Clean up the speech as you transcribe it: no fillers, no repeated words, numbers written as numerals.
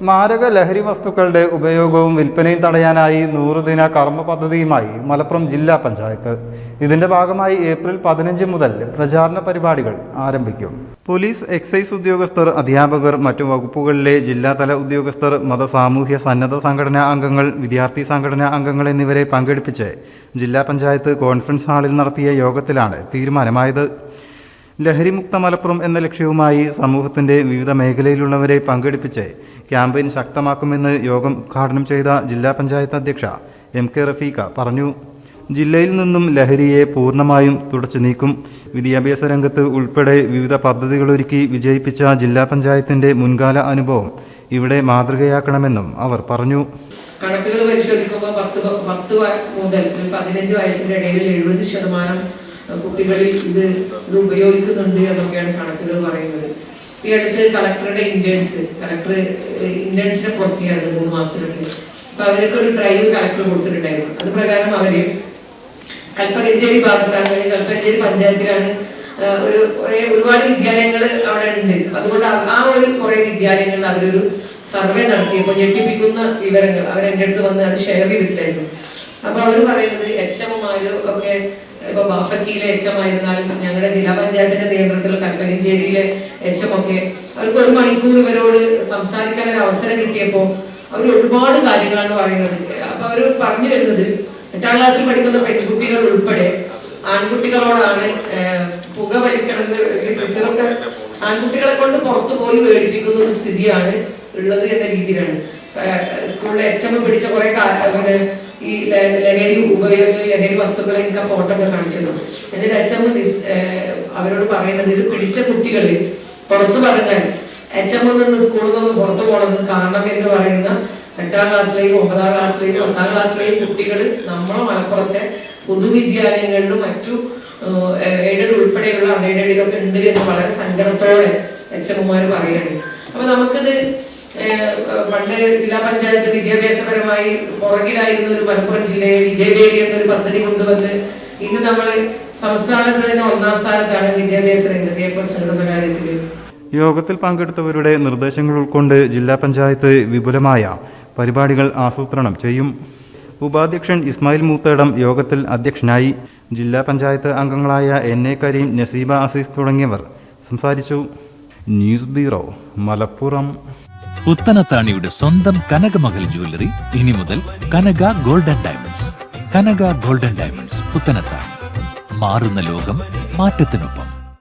മാരക ലഹരി വസ്തുക്കളുടെ ഉപയോഗവും വിൽപ്പനയും തടയാനായി 100 ദിന കർമ്മ പദ്ധതിയുമായി മലപ്പുറം ജില്ലാ പഞ്ചായത്ത്. ഇതിന്റെ ഭാഗമായി ഏപ്രിൽ 15 മുതൽ പ്രചാരണ പരിപാടികൾ ആരംഭിക്കും. പോലീസ്, എക്സൈസ് ഉദ്യോഗസ്ഥർ, അധ്യാപകർ, മറ്റു വകുപ്പുകളിലെ ജില്ലാതല ഉദ്യോഗസ്ഥർ, മത സാമൂഹ്യ സന്നദ്ധ സംഘടനാ അംഗങ്ങൾ, വിദ്യാർത്ഥി സംഘടനാ അംഗങ്ങൾ എന്നിവരെ പങ്കെടുപ്പിച്ച് ജില്ലാ പഞ്ചായത്ത് കോൺഫറൻസ് ഹാളിൽ നടത്തിയ യോഗത്തിലാണ് തീരുമാനമായത്. ലഹരിമുക്ത മലപ്പുറം എന്ന ലക്ഷ്യവുമായി സമൂഹത്തിന്റെ വിവിധ മേഖലയിലുള്ളവരെ പങ്കെടുപ്പിച്ച് ക്യാമ്പയിൻ ശക്തമാക്കുമെന്ന് യോഗം ഉദ്ഘാടനം ചെയ്ത ജില്ലാ പഞ്ചായത്ത് അധ്യക്ഷ MK റഫീഖ പറഞ്ഞു. ജില്ലയിൽ നിന്നും ലഹരിയെ പൂർണ്ണമായും തുടച്ചു നീക്കും. വിദ്യാഭ്യാസ രംഗത്ത് ഉൾപ്പെടെ വിവിധ പദ്ധതികളൊരുക്കി വിജയിപ്പിച്ച ജില്ലാ പഞ്ചായത്തിന്റെ മുൻകാല അനുഭവം ഇവിടെ മാതൃകയാക്കണമെന്നും അവർ പറഞ്ഞു. കണക്കുകൾ പരിശോധിക്കുമ്പോൾ 10 മുതൽ 15 വയസ്സിന്റെ ഇടയിൽ 70% കുട്ടികളിൽ ഇത് ഉപയോഗിക്കുന്നുണ്ട് എന്നൊക്കെയാണ് കണക്കുകൾ പറയുന്നത്. ഈ അടുത്ത് കളക്ടറുടെ ഇന്റേൺസിനെ പോസ്റ്റ് ചെയ്യാറുണ്ട് 3 മാസത്തിനുള്ളിൽ. അപ്പൊ അവർക്ക് ഒരു ഡ്രൈവ് കളക്ടർ കൊടുത്തിട്ടുണ്ടായിരുന്നു. അത് പ്രകാരം അവര് കൽപ്പകഞ്ചേരി ഭാഗത്താണ്, കൽപ്പകഞ്ചേരി പഞ്ചായത്തിലാണ് ഒരുപാട് വിദ്യാലയങ്ങൾ അവിടെ ഉണ്ട്. അതുകൊണ്ട് ആ ഒരു കുറെ വിദ്യാലയങ്ങളിൽ അവരൊരു സർവേ നടത്തിയപ്പോൾ ഞെട്ടിപ്പിക്കുന്ന വിവരങ്ങൾ അവർ എൻ്റെ അടുത്ത് വന്ന് അത് ഷെയർ ചെയ്തിട്ടായിരുന്നു. അപ്പൊ അവർ പറയുന്നത് HM-മാരും ഒക്കെ, ഇപ്പൊ ബാഫക്കിയിലെ HM ആയിരുന്നാലും ഞങ്ങളുടെ ജില്ലാ പഞ്ചായത്തിന്റെ നിയന്ത്രണത്തിൽ കൽപ്പകഞ്ചേരിയിലെ HM ഒക്കെ, അവർക്ക് 1 മണിക്കൂർ ഇവരോട് സംസാരിക്കാൻ ഒരു അവസരം കിട്ടിയപ്പോൾ അവർ ഒരുപാട് കാര്യങ്ങളാണ് പറയുന്നത്. അപ്പൊ അവർ പറഞ്ഞു വരുന്നത് 8ാം ക്ലാസ്സിൽ പഠിക്കുന്ന പെൺകുട്ടികൾ ഉൾപ്പെടെ ആൺകുട്ടികളോടാണ് പുക വലിക്കണത്, സിസറൊക്കെ ആൺകുട്ടികളെ കൊണ്ട് പുറത്തു പോയി മേടിപ്പിക്കുന്ന ഒരു സ്ഥിതിയാണ് ഉള്ളത് എന്ന രീതിയിലാണ്. സ്കൂളിലെ HM പിടിച്ച കുറെ ഈ ലഹരി ഉപയോഗത്തിൽ ലഹരി വസ്തുക്കളെ എനിക്ക് ഫോട്ടോ ഒക്കെ കാണിച്ചിരുന്നു. എന്നിട്ട് HM അവരോട് പറയുന്നത്, ഇത് പിടിച്ച കുട്ടികൾ പുറത്തു പറഞ്ഞാൽ HM നിന്ന് സ്കൂളിൽ നിന്ന് പുറത്തു പോകണമെന്ന് കാരണം എന്ന് പറയുന്ന 8ാം ക്ലാസ്സിലെയും 9ാം ക്ലാസ്സിലെയും 10ാം ക്ലാസ്സിലെയും കുട്ടികൾ നമ്മളെ മലപ്പുറത്തെ പൊതുവിദ്യാലയങ്ങളിലും മറ്റു എയ്ഡഡ് ഉൾപ്പെടെയുള്ള അൺഎയ്ഡഡിലൊക്കെ ഉണ്ട് എന്ന് വളരെ സങ്കടത്തോടെ HM-മാര് പറയുകയാണ്. അപ്പൊ നമുക്കിത് പണ്ട് ജില്ലാ പഞ്ചായത്ത് വിദ്യാഭ്യാസപരമായി പുറകിലായിരുന്ന ഒരു മലപ്പുറം ജില്ലയെ വിജയവേദി എന്നൊരു പദ്ധതി കൊണ്ടുവന്ന് ഇന്ന് നമ്മൾ സംസ്ഥാനത്ത് തന്നെ 1ാം സ്ഥാനത്താണ് വിദ്യാഭ്യാസ രംഗത്തെ പ്രസംഗിക്കുന്ന കാര്യത്തിൽ. യോഗത്തിൽ പങ്കെടുത്തവരുടെ നിർദ്ദേശങ്ങൾ ഉൾക്കൊണ്ട് ജില്ലാ പഞ്ചായത്ത് വിപുലമായ പരിപാടികൾ ആസൂത്രണം ചെയ്യും. ഉപാധ്യക്ഷൻ ഇസ്മായിൽ മൂത്തേടം യോഗത്തിൽ അധ്യക്ഷനായി. ജില്ലാ പഞ്ചായത്ത് അംഗങ്ങളായ NA കരീം, നസീബ അസീസ് തുടങ്ങിയവർ സംസാരിച്ചു. News bureau, Malappuram. പുത്തനത്താണിയുടെ സ്വന്തം കനകമകൽ ജ്വല്ലറി ഇനി മുതൽ കനക ഗോൾഡൻ ഡയമണ്ട്സ്. കനക ഗോൾഡൻ ഡയമണ്ട്സ്, പുത്തനത്താണി. മാറുന്ന ലോകം, മാറ്റത്തിനൊപ്പം.